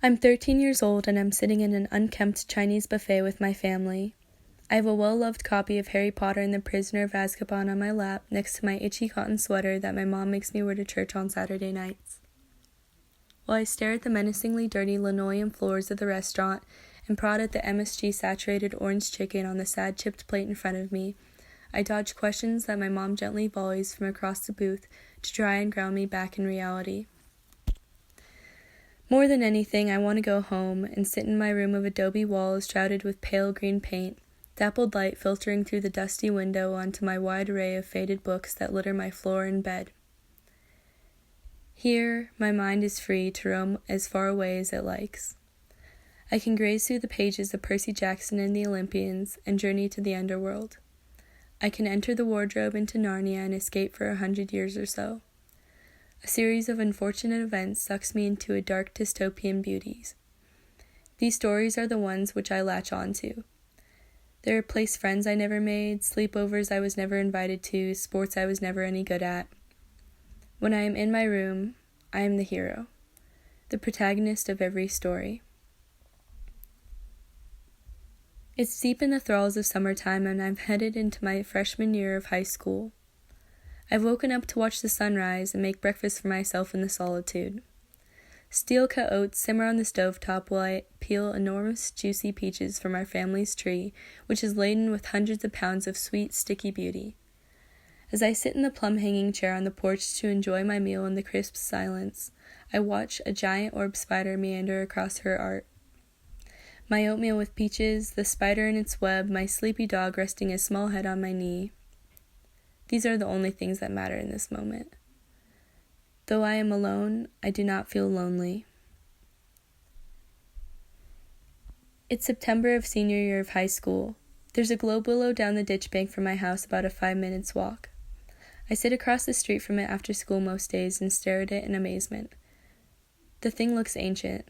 I'm 13 years old and I'm sitting in an unkempt Chinese buffet with my family. I have a well-loved copy of Harry Potter and the Prisoner of Azkaban on my lap next to my itchy cotton sweater that my mom makes me wear to church on Saturday nights. While I stare at the menacingly dirty linoleum floors of the restaurant and prod at the MSG-saturated orange chicken on the sad chipped plate in front of me, I dodge questions that my mom gently volleys from across the booth to try and ground me back in reality. More than anything, I want to go home and sit in my room of adobe walls shrouded with pale green paint, dappled light filtering through the dusty window onto my wide array of faded books that litter my floor and bed. Here, my mind is free to roam as far away as it likes. I can graze through the pages of Percy Jackson and the Olympians and journey to the underworld. I can enter the wardrobe into Narnia and escape for 100 years or so. A series of unfortunate events sucks me into a dark dystopian beauties. These stories are the ones which I latch onto. They replace friends I never made, sleepovers I was never invited to, sports I was never any good at. When I am in my room, I am the hero, the protagonist of every story. It's deep in the thralls of summertime and I'm headed into my freshman year of high school. I've woken up to watch the sunrise and make breakfast for myself in the solitude. Steel-cut oats simmer on the stovetop while I peel enormous, juicy peaches from our family's tree, which is laden with hundreds of pounds of sweet, sticky beauty. As I sit in the plum-hanging chair on the porch to enjoy my meal in the crisp silence, I watch a giant orb spider meander across her art. My oatmeal with peaches, the spider in its web, my sleepy dog resting his small head on my knee. These are the only things that matter in this moment. Though I am alone, I do not feel lonely. It's September of senior year of high school. There's a globe willow down the ditch bank from my house about a 5 minutes walk. I sit across the street from it after school most days and stare at it in amazement. The thing looks ancient.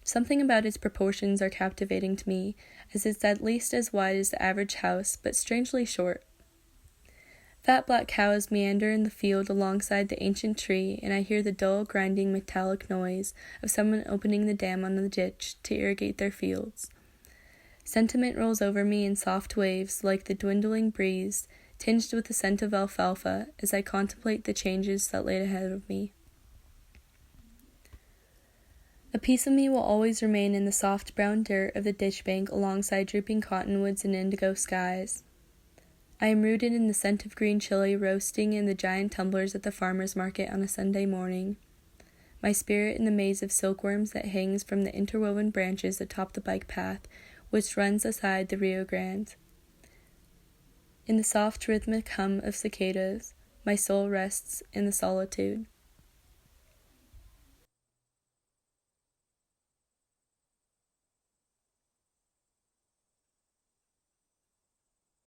Something about its proportions are captivating to me, as it's at least as wide as the average house, but strangely short. Fat black cows meander in the field alongside the ancient tree, and I hear the dull, grinding, metallic noise of someone opening the dam on the ditch to irrigate their fields. Sentiment rolls over me in soft waves like the dwindling breeze, tinged with the scent of alfalfa, as I contemplate the changes that lay ahead of me. A piece of me will always remain in the soft brown dirt of the ditch bank alongside drooping cottonwoods and indigo skies. I am rooted in the scent of green chili roasting in the giant tumblers at the farmer's market on a Sunday morning. My spirit in the maze of silkworms that hangs from the interwoven branches atop the bike path, which runs aside the Rio Grande. In the soft rhythmic hum of cicadas, my soul rests in the solitude.